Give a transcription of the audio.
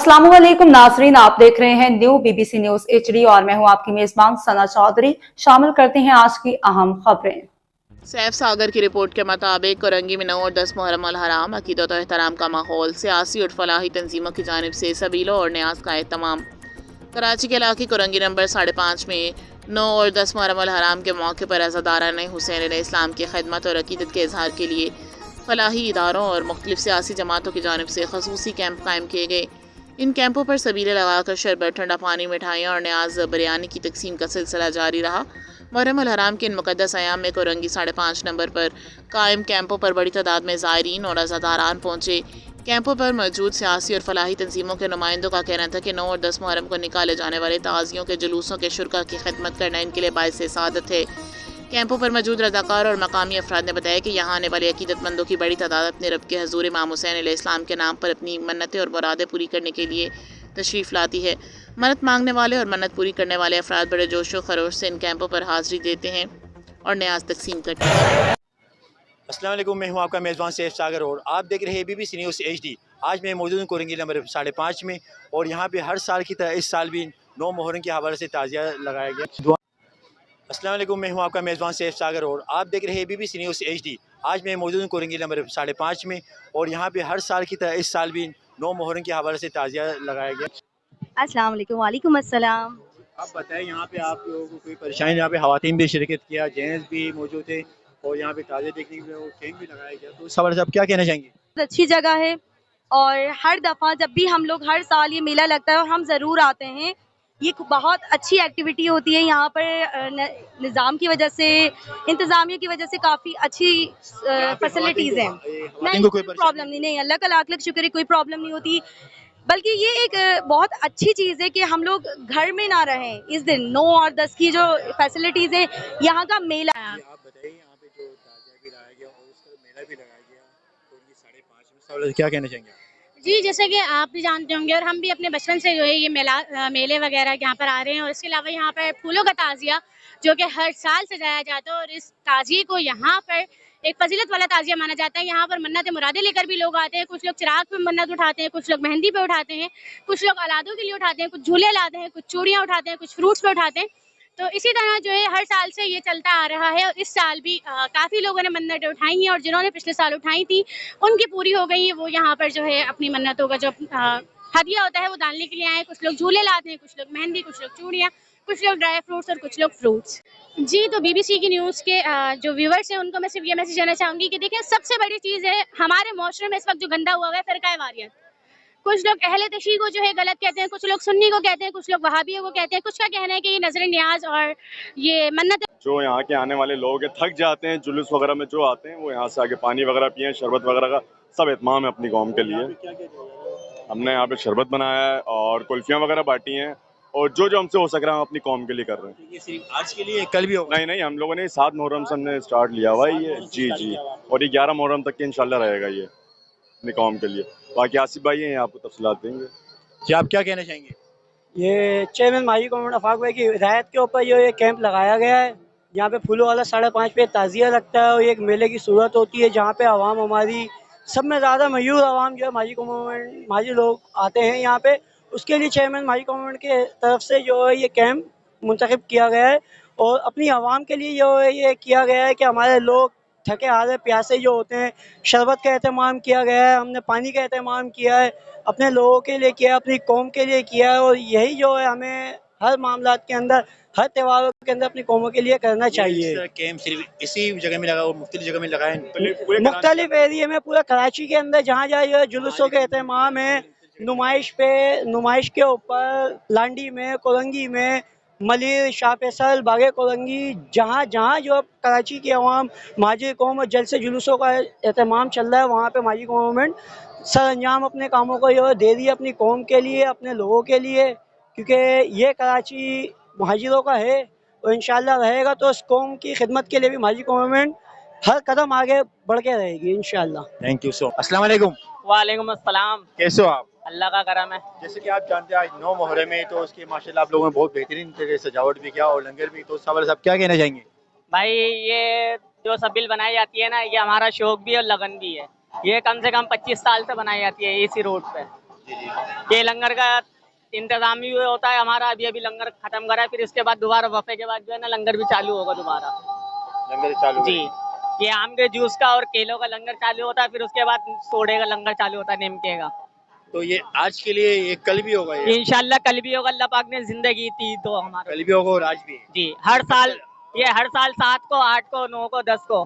अस्सलामुअलैकुम नाजरीन, आप देख रहे हैं न्यू बीबीसी न्यूज HD और मैं हूं आपकी मेजबान सना चौधरी। शामिल करते हैं आज की अहम खबरें। सैफ सागर की रिपोर्ट के मुताबिक कोरंगी में 9 और 10 मुहर्रम अल हराम अकीदत और एहतराम का माहौल, सियासी और फलाही तंजीमों की जानिब से सबीलों और न्याज का एहतमाम। कराची के इलाके कोरंगी नंबर 5.5 में 9 और 10 मुहर्रम अल हराम के मौके पर अज़ादारान हुसैन इस्लाम की खिदमत और अकीदत के इजहार के लिए फलाही इदारों और मुख्तलिफ सियासी जमातों की जानिब से खसूसी कैंप कायम किए गए। इन कैंपों पर सबीले लगाकर शरबत, ठंडा पानी, मिठाइयाँ और न्याज बिरयानी की तकसीम का सिलसिला जारी रहा। मुहर्रम अल हराम के इन मुक़द्दस अयाम में कोरंगी 5.5 नंबर पर कायम कैंपों पर बड़ी तादाद में ज़ायरीन और अज़ादारान पहुँचे। कैंपों पर मौजूद सियासी और फलाही तंजीमों के नुमाइंदों का कहना था कि 9 और 10 मुहर्रम को निकाले जाने वाले ताज़ियों के जुलूसों के शुरा की खिदमत करना इनके लिए बाइस सादत है। कैंपों पर मौजूद रज़ाकार और मकामी अफराद ने बताया कि यहाँ आने वाले अकीदतमंदों की बड़ी तादाद अपने रब के हजूर इमाम हुसैन इस्लाम के नाम पर अपनी मन्नतें और मुरादें पूरी करने के लिए तशरीफ़ लाती है। मन्नत मांगने वाले और मन्नत पूरी करने वाले अफराद बड़े जोश व खरोश से इन कैंपों पर हाज़िरी देते हैं और न्याज तकसीम करते हैं। अस्सलाम वालेकुम, मैं हूं आपका मेज़बान सैफ सागर और आप देख रहे हैं बीबीसी न्यूज़ HD। आज मैं मौजूद हूं कोरंगी नंबर 5.5 में और यहाँ पे हर साल की तरह इस साल भी 9 मुहर्रम के हवाले से ताज़िया लगाया गया। अस्सलाम वालेकुम, मैं हूं आपका मेज़बान सैफ सागर और आप देख रहे हैं बीबीसी न्यूज़ HD। आज मैं मौजूद हूं कोरंगी नंबर 5.5 में और यहाँ पे हर साल की तरह इस साल भी 9 मुहर्रम के हवाले से ताज़िया लगाया गया। अस्सलाम वालेकुम। वालेकुम अस्सलाम। आप बताएं, यहाँ पे आप लोगों को कोई परेशानी? यहाँ पे ख़वातीन भी शिरकत किया, जेंट्स भी मौजूद थे और यहाँ पे ताज़िया देखने के लिए वो कैंप भी लगाया गया, तो उस हवाले से आप क्या कहना चाहेंगे? अच्छी जगह है और हर दफ़ा जब भी हम लोग हर साल ये मेला लगता है और हम ज़रूर आते हैं। ये बहुत अच्छी एक्टिविटी होती है यहाँ पर। निज़ाम की वजह से, इंतज़ामिया की वजह से काफ़ी अच्छी फैसिलिटीज़ हैं। नहीं, कोई प्रॉब्लम नहीं, अल्लाह का लाख लाख शुक्र है, कोई प्रॉब्लम नहीं होती। बल्कि ये एक बहुत अच्छी चीज़ है कि हम लोग घर में ना रहें इस दिन। 9 और 10 की जो फैसिलिटीज़ है, यहाँ का मेला। आप बताइए, यहाँ पे जो ताजिया भी लगाया गया और उसका मेला भी लगाया गया, तो ये 5.5 में इस हवाले से क्या कहना चाहेंगे? जी, जैसे कि आप भी जानते होंगे और हम भी अपने बचपन से जो है ये मेले वगैरह यहाँ पर आ रहे हैं और इसके अलावा यहाँ पर फूलों का ताज़िया जो कि हर साल सजाया जाता है और इस ताज़िए को यहाँ पर एक फजीलत वाला ताज़िया माना जाता है। यहाँ पर मन्नत मुरादें लेकर भी लोग आते हैं। कुछ लोग चिराग पे मन्नत उठाते हैं, कुछ लोग मेहंदी पे उठाते हैं, कुछ लोग औलादों के लिए उठाते हैं, कुछ झूले लाते हैं, कुछ चूड़ियाँ उठाते हैं, कुछ फ्रूट्स पे उठाते हैं। तो इसी तरह जो है हर साल से ये चलता आ रहा है और इस साल भी काफ़ी लोगों ने मन्नतें उठाई हैं और जिन्होंने पिछले साल उठाई थी उनकी पूरी हो गई है। वो यहाँ पर जो है अपनी मन्नतों का जो हदिया होता है वो डालने के लिए आए। कुछ लोग झूले लाते हैं, कुछ लोग मेहंदी, कुछ लोग चूड़ियाँ, कुछ लोग ड्राई फ्रूट्स और कुछ लोग फ्रूट्स। जी, तो बीबीसी की न्यूज़ के जो व्यूवर्स हैं उनको मैं सिर्फ ये मैसेज देना चाहूँगी कि देखिए, सबसे बड़ी चीज़ है हमारे माशरे में इस वक्त जो गंदा हुआ है फ़िरका वारियत। कुछ लोग अहले तशी को जो है गलत कहते हैं, कुछ लोग सुन्नी को कहते हैं, कुछ लोग वहाबियों को कहते हैं। कुछ का कहना है कि ये नजर न्याज और ये मन्नत। जो यहाँ के आने वाले लोग हैं थक जाते हैं, जुलूस वगैरह में जो आते हैं वो यहाँ से आके पानी वगैरह पिए, शरबत वगैरह का सब एहतमाम है अपनी कौम के लिए। हमने यहाँ पे शरबत बनाया है और कुल्फियाँ वगैरह बांटी हैं और जो जो हमसे हो सक रहा है हम अपनी कौम के लिए कर रहे हैं। ये सिर्फ आज के लिए, कल भी होगा? नहीं नहीं, हम लोगों ने 7 मुहर्रम से हमने स्टार्ट लिया हुआ है ये। जी जी, और ये 11 मुहर्रम तक के इंशाल्लाह रहेगा ये अपनी कौम के लिए। बाकी आसिफ भाई हैं, आपको तफसीलात देंगे। जी, आप क्या कहना चाहेंगे? ये चेयरमैन माजी कौमन अफाक भाई की हिदायत के ऊपर ये कैंप लगाया गया है। यहाँ पे फूलों वाला 5.5 पे ताज़िया लगता है और एक मेले की सूरत होती है जहाँ पे आवाम हमारी सब में ज़्यादा मयूर आवाम जो है माजी कौमन माजी लोग आते हैं यहाँ पे। उसके लिए चेयरमैन माजी कौमन के तरफ से जो है ये कैंप मुंतखब किया गया है और अपनी आवाम के लिए जो है ये किया गया है कि हमारे लोग थके हारे प्यासे जो होते हैं, शरबत का एहतमाम किया गया है, हमने पानी का एहतमाम किया है, अपने लोगों के लिए किया है, अपनी कौम के लिए किया है और यही जो है हमें हर मामलात के अंदर, हर त्योहारों के अंदर अपनी कौमों के लिए करना चाहिए। कैंप सिर्फ इसी जगह में लगा और मुख्तलिफ जगह में लगाए? मुख्तलिफ एरिया में पूरा कराची के अंदर जहाँ जहाँ जो है जुलूसों के एहतमाम है, नुमाइश के ऊपर लांडी में, कोलंगी में, मलिर, शाह फैसल, बागे कोलंगी, जहाँ जहाँ जो कराची की अवाम माजी कौम और जलसे जुलूसों का एहतमाम चल रहा है वहाँ पे माजी गवर्नमेंट सर अंजाम अपने कामों को जो दे रही है अपनी कौम के लिए, अपने लोगों के लिए, क्योंकि ये कराची मुहाजिरों का है और इंशाल्लाह रहेगा तो इस कौम की खिदमत के लिए भी माजी गवर्नमेंट हर कदम आगे बढ़ के रहेगी इंशाल्लाह। Thank you so. अस्सलाम वालेकुम। वालेकुम अस्सलाम। कैसे हो आप? अल्लाह का करम है। जैसे कि आप जानते हैं आज 9 मुहर्रम है, तो उसकी माशाल्लाह आप लोगों ने बहुत बेहतरीन तरीके से सजावट भी किया और लंगर भी, तो उस सवाल से आप क्या कहना चाहेंगे? भाई, ये जो सबिल बनाई जाती है ना, ये हमारा शौक भी और लगन भी है। ये कम से कम 25 साल से बनाई जाती है इसी रोड पे। ये लंगर का इंतजाम भी होता है हमारा। अभी अभी लंगर खत्म करा है, फिर इसके बाद दोबारा वफे के बाद जो है ना लंगर भी चालू होगा दोबारा। लंगर चालू जी, ये आम के जूस का और केलों का लंगर चालू होता है, फिर उसके बाद सोडे का लंगर चालू होता है, निमके का। तो ये आज के लिए ये कल भी होगा, ये इंशाल्लाह कल भी होगा, अल्लाह पाक ने जिंदगी दी तो हमारे। कल भी होगा और आज भी है। जी, हर साल ये हर साल 7 को, 8 को, 9 को, 10 को